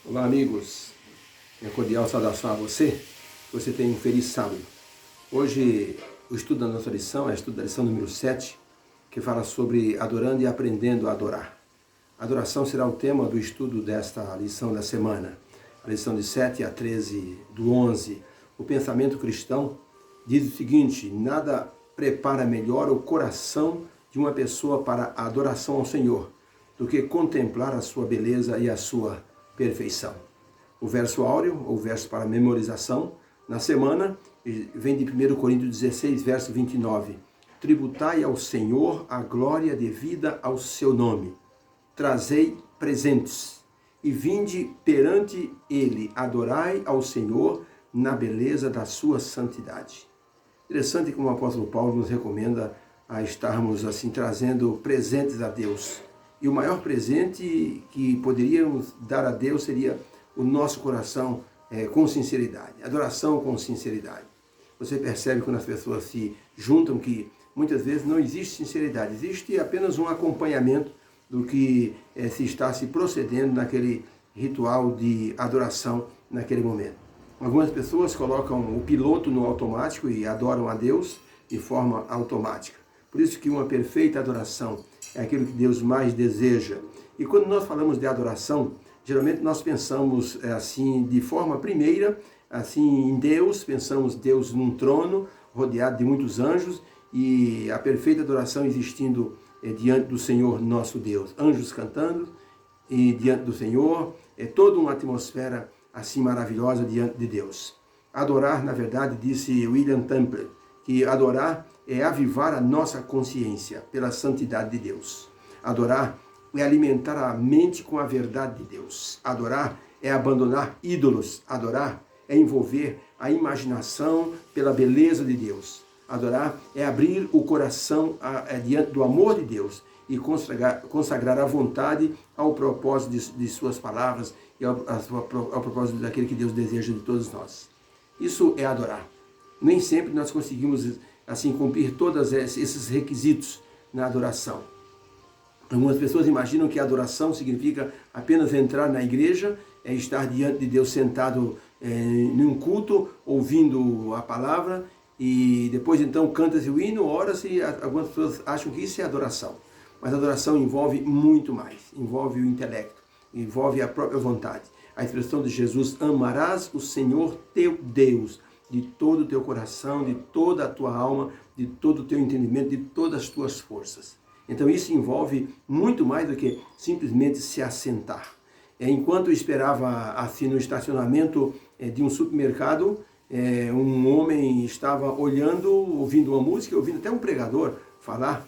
Olá, amigos. Minha cordial saudação a você. Você tem um feliz sábado. Hoje, o estudo da nossa lição é o estudo da lição número 7, que fala sobre adorando e aprendendo a adorar. Adoração será o tema do estudo desta lição da semana. A lição de 7 a 13 do 11. O pensamento cristão diz o seguinte: nada prepara melhor o coração de uma pessoa para a adoração ao Senhor do que contemplar a sua beleza e a sua perfeição. O verso áureo, ou verso para memorização, na semana, vem de 1 Coríntios 16, verso 29. Tributai ao Senhor a glória devida ao seu nome. Trazei presentes e vinde perante ele, adorai ao Senhor na beleza da sua santidade. Interessante como o apóstolo Paulo nos recomenda a estarmos assim trazendo presentes a Deus. E o maior presente que poderíamos dar a Deus seria o nosso coração com sinceridade, adoração com sinceridade. Você percebe quando as pessoas se juntam que muitas vezes não existe sinceridade, existe apenas um acompanhamento do que se está se procedendo naquele ritual de adoração naquele momento. Algumas pessoas colocam o piloto no automático e adoram a Deus de forma automática. Por isso que uma perfeita adoração é aquilo que Deus mais deseja. E quando nós falamos de adoração, geralmente nós pensamos assim, de forma primeira, assim, em Deus, pensamos Deus num trono, rodeado de muitos anjos, e a perfeita adoração existindo diante do Senhor nosso Deus. Anjos cantando e diante do Senhor, toda uma atmosfera assim maravilhosa diante de Deus. Adorar, na verdade, disse William Temple, que adorar é avivar a nossa consciência pela santidade de Deus. Adorar é alimentar a mente com a verdade de Deus. Adorar é abandonar ídolos. Adorar é envolver a imaginação pela beleza de Deus. Adorar é abrir o coração diante do amor de Deus e consagrar a vontade ao propósito de suas palavras e ao propósito daquele que Deus deseja de todos nós. Isso é adorar. Nem sempre nós conseguimos assim cumprir todos esses requisitos na adoração. Algumas pessoas imaginam que a adoração significa apenas entrar na igreja, estar diante de Deus sentado em um culto, ouvindo a palavra, e depois então canta-se o hino, ora-se. Algumas pessoas acham que isso é adoração. Mas a adoração envolve muito mais, envolve o intelecto, envolve a própria vontade. A expressão de Jesus: amarás o Senhor teu Deus de todo o teu coração, de toda a tua alma, de todo o teu entendimento, de todas as tuas forças. Então isso envolve muito mais do que simplesmente se assentar. Enquanto eu esperava assim no estacionamento de um supermercado, um homem estava olhando, ouvindo uma música, ouvindo até um pregador falar,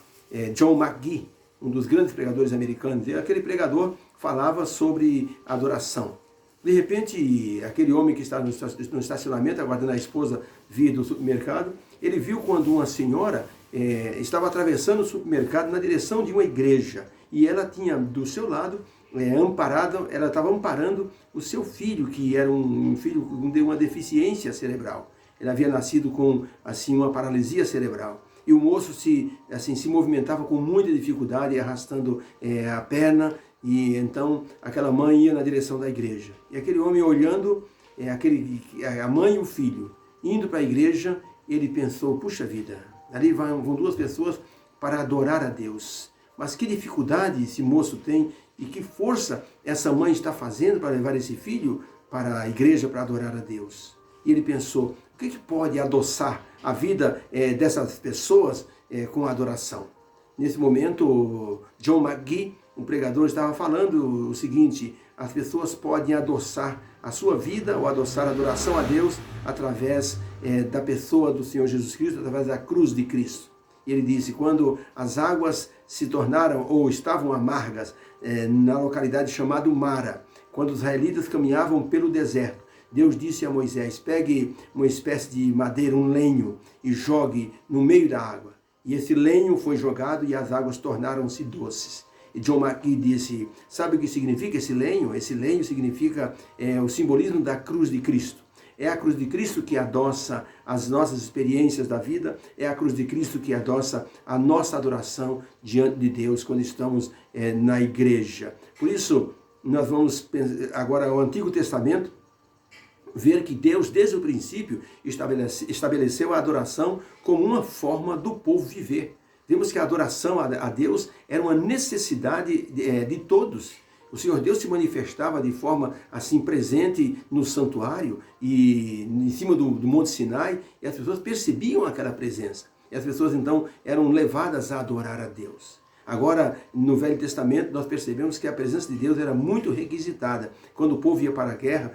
John McGee, um dos grandes pregadores americanos. E aquele pregador falava sobre adoração. De repente, aquele homem que estava no estacionamento, aguardando a esposa vir do supermercado, ele viu quando uma senhora estava atravessando o supermercado na direção de uma igreja. E ela tinha do seu lado, ela estava amparando o seu filho, que era um filho com uma deficiência cerebral. Ele havia nascido com assim, uma paralisia cerebral. E o moço se movimentava com muita dificuldade, arrastando a perna. E então aquela mãe ia na direção da igreja. E aquele homem olhando, a mãe e o filho, indo para a igreja, ele pensou: puxa vida, ali vão duas pessoas para adorar a Deus. Mas que dificuldade esse moço tem e que força essa mãe está fazendo para levar esse filho para a igreja para adorar a Deus. E ele pensou: o que pode adoçar a vida dessas pessoas com a adoração? Nesse momento, John McGee, um pregador, estava falando o seguinte: as pessoas podem adoçar a sua vida ou adoçar a adoração a Deus através da pessoa do Senhor Jesus Cristo, através da cruz de Cristo. E ele disse: quando as águas se tornaram ou estavam amargas na localidade chamada Mara, quando os israelitas caminhavam pelo deserto, Deus disse a Moisés: pegue uma espécie de madeira, um lenho, e jogue no meio da água. E esse lenho foi jogado e as águas tornaram-se doces. E John McGee disse: sabe o que significa esse lenho? Esse lenho significa o simbolismo da cruz de Cristo. É a cruz de Cristo que adoça as nossas experiências da vida, é a cruz de Cristo que adoça a nossa adoração diante de Deus quando estamos na igreja. Por isso, nós vamos agora ao Antigo Testamento, ver que Deus, desde o princípio, estabeleceu a adoração como uma forma do povo viver. Vemos que a adoração a Deus era uma necessidade de todos. O Senhor Deus se manifestava de forma assim presente no santuário e em cima do Monte Sinai, e as pessoas percebiam aquela presença. E as pessoas então eram levadas a adorar a Deus. Agora, no Velho Testamento, nós percebemos que a presença de Deus era muito requisitada. Quando o povo ia para a guerra,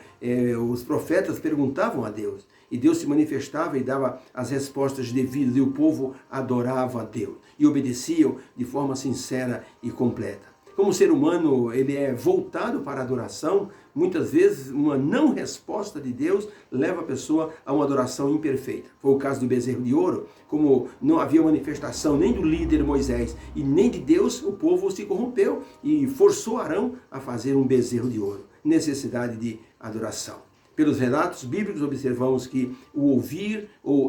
os profetas perguntavam a Deus. E Deus se manifestava e dava as respostas devidas. E o povo adorava a Deus. E obedeciam de forma sincera e completa. Como o ser humano ele é voltado para a adoração, muitas vezes uma não resposta de Deus leva a pessoa a uma adoração imperfeita. Foi o caso do bezerro de ouro, como não havia manifestação nem do líder Moisés e nem de Deus, o povo se corrompeu e forçou Arão a fazer um bezerro de ouro. Necessidade de adoração. Pelos relatos bíblicos observamos que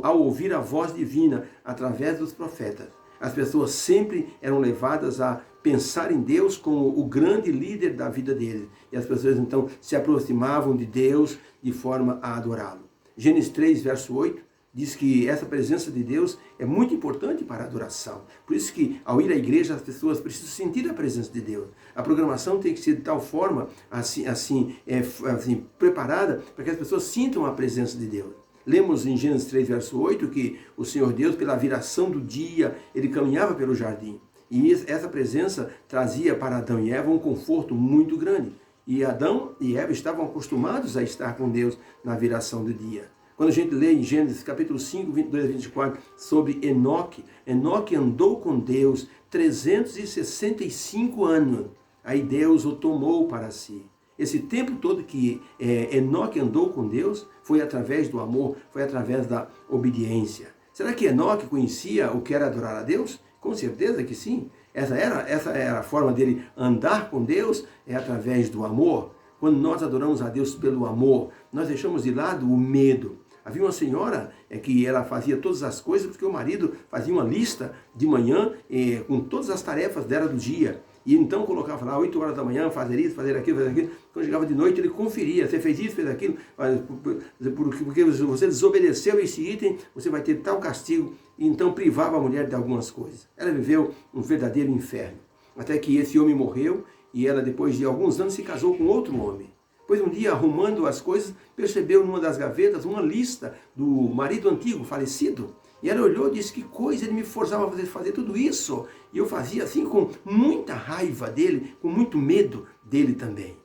ao ouvir a voz divina através dos profetas, as pessoas sempre eram levadas a pensar em Deus como o grande líder da vida deles. E as pessoas então se aproximavam de Deus de forma a adorá-lo. Gênesis 3, verso 8, diz que essa presença de Deus é muito importante para a adoração. Por isso que ao ir à igreja as pessoas precisam sentir a presença de Deus. A programação tem que ser de tal forma, assim preparada para que as pessoas sintam a presença de Deus. Lemos em Gênesis 3, verso 8, que o Senhor Deus, pela viração do dia, ele caminhava pelo jardim. E essa presença trazia para Adão e Eva um conforto muito grande. E Adão e Eva estavam acostumados a estar com Deus na viração do dia. Quando a gente lê em Gênesis capítulo 5, 22 a 24, sobre Enoque, Enoque andou com Deus 365 anos. Aí Deus o tomou para si. Esse tempo todo que Enoque andou com Deus foi através do amor, foi através da obediência. Será que Enoque conhecia o que era adorar a Deus? Com certeza que sim. Essa era a forma dele andar com Deus, é através do amor. Quando nós adoramos a Deus pelo amor, nós deixamos de lado o medo. Havia uma senhora que ela fazia todas as coisas porque o marido fazia uma lista de manhã com todas as tarefas dela do dia. E então colocava lá 8 horas da manhã, fazer isso, fazer aquilo, fazer aquilo. Quando chegava de noite, ele conferia. Você fez isso, fez aquilo. Porque você desobedeceu esse item, você vai ter tal castigo. E então privava a mulher de algumas coisas. Ela viveu um verdadeiro inferno. Até que esse homem morreu e ela, depois de alguns anos, se casou com outro homem. Pois um dia, arrumando as coisas, percebeu numa das gavetas uma lista do marido antigo, falecido. E ela olhou e disse, que coisa, ele me forçava a fazer tudo isso. E eu fazia assim com muita raiva dele, com muito medo dele também.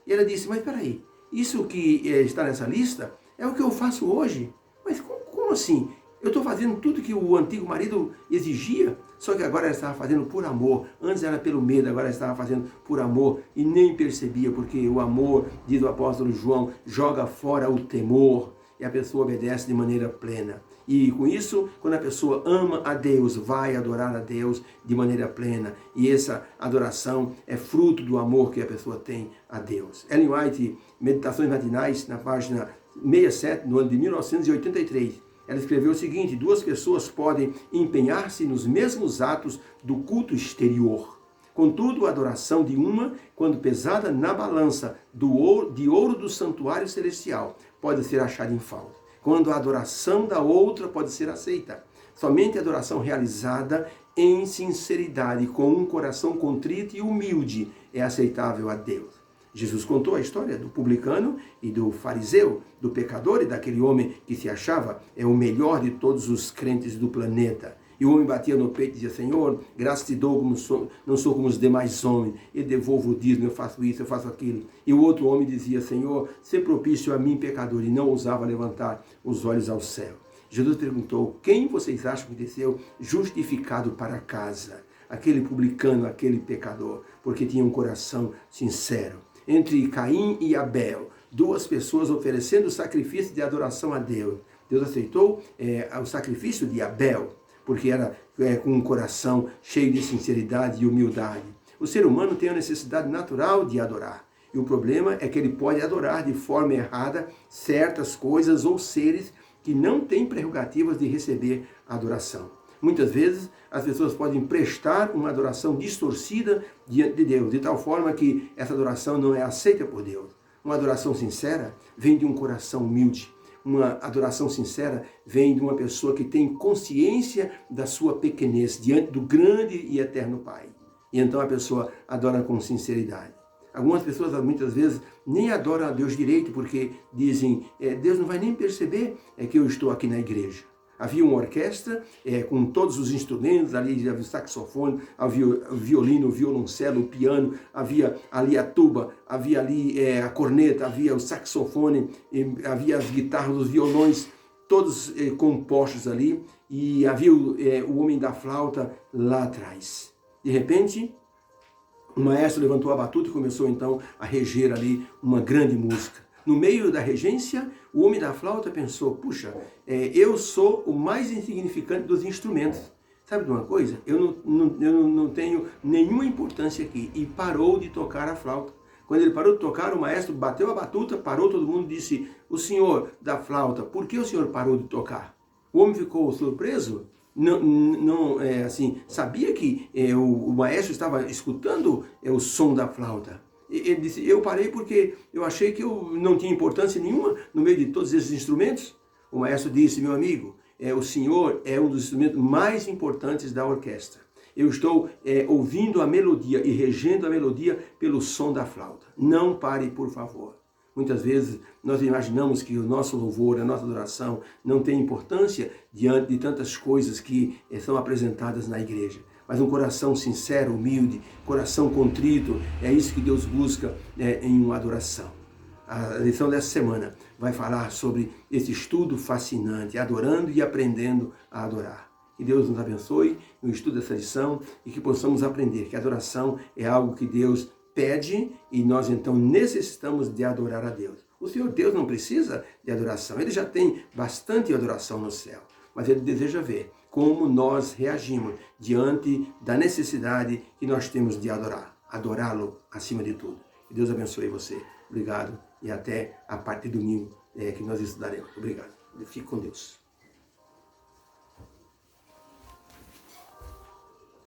E ela disse, mas peraí, isso que está nessa lista é o que eu faço hoje. Mas como assim? Eu estou fazendo tudo que o antigo marido exigia, só que agora ela estava fazendo por amor. Antes era pelo medo, agora ela estava fazendo por amor e nem percebia, porque o amor, diz o apóstolo João, joga fora o temor e a pessoa obedece de maneira plena. E com isso, quando a pessoa ama a Deus, vai adorar a Deus de maneira plena. E essa adoração é fruto do amor que a pessoa tem a Deus. Ellen White, Meditações Matinais, na página 67, no ano de 1983, ela escreveu o seguinte, 2 pessoas podem empenhar-se nos mesmos atos do culto exterior. Contudo, a adoração de uma, quando pesada na balança de ouro do santuário celestial, pode ser achada em falta. Quando a adoração da outra pode ser aceita. Somente a adoração realizada em sinceridade, com um coração contrito e humilde, é aceitável a Deus. Jesus contou a história do publicano e do fariseu, do pecador e daquele homem que se achava o melhor de todos os crentes do planeta. E o homem batia no peito e dizia, Senhor, graças te dou, não sou como os demais homens, eu devolvo o dízimo, eu faço isso, eu faço aquilo. E o outro homem dizia, Senhor, sê propício a mim, pecador, e não ousava levantar os olhos ao céu. Jesus perguntou, quem vocês acham que desceu justificado para casa? Aquele publicano, aquele pecador, porque tinha um coração sincero. Entre Caim e Abel, 2 pessoas oferecendo sacrifício de adoração a Deus. Deus aceitou o sacrifício de Abel, porque era com um coração cheio de sinceridade e humildade. O ser humano tem a necessidade natural de adorar. E o problema é que ele pode adorar de forma errada certas coisas ou seres que não têm prerrogativas de receber adoração. Muitas vezes as pessoas podem prestar uma adoração distorcida diante de Deus, de tal forma que essa adoração não é aceita por Deus. Uma adoração sincera vem de um coração humilde. Uma adoração sincera vem de uma pessoa que tem consciência da sua pequenez diante do grande e eterno Pai. E então a pessoa adora com sinceridade. Algumas pessoas muitas vezes nem adoram a Deus direito porque dizem, Deus não vai nem perceber que eu estou aqui na igreja. Havia uma orquestra com todos os instrumentos, ali havia o saxofone, havia o violino, o violoncelo, o piano, havia ali a tuba, havia ali a corneta, havia o saxofone, havia as guitarras, os violões, todos compostos ali, e havia o homem da flauta lá atrás. De repente, o maestro levantou a batuta e começou então a reger ali uma grande música. No meio da regência, o homem da flauta pensou, puxa, eu sou o mais insignificante dos instrumentos. Sabe de uma coisa? Eu não tenho nenhuma importância aqui. E parou de tocar a flauta. Quando ele parou de tocar, o maestro bateu a batuta, parou todo mundo e disse, o senhor da flauta, por que o senhor parou de tocar? O homem ficou surpreso. Sabia que o maestro estava escutando o som da flauta. Ele disse, eu parei porque eu achei que eu não tinha importância nenhuma no meio de todos esses instrumentos. O maestro disse, meu amigo, o senhor é um dos instrumentos mais importantes da orquestra. Eu estou ouvindo a melodia e regendo a melodia pelo som da flauta. Não pare, por favor. Muitas vezes nós imaginamos que o nosso louvor, a nossa adoração não tem importância diante de tantas coisas que são apresentadas na igreja. Mas um coração sincero, humilde, coração contrito, é isso que Deus busca em uma adoração. A lição dessa semana vai falar sobre esse estudo fascinante, adorando e aprendendo a adorar. Que Deus nos abençoe no estudo dessa lição e que possamos aprender que a adoração é algo que Deus pede e nós então necessitamos de adorar a Deus. O Senhor Deus não precisa de adoração, Ele já tem bastante adoração no céu, mas Ele deseja ver como nós reagimos diante da necessidade que nós temos de adorá-lo acima de tudo. Que Deus abençoe você. Obrigado e até a parte de domingo que nós estudaremos. Obrigado. Fique com Deus.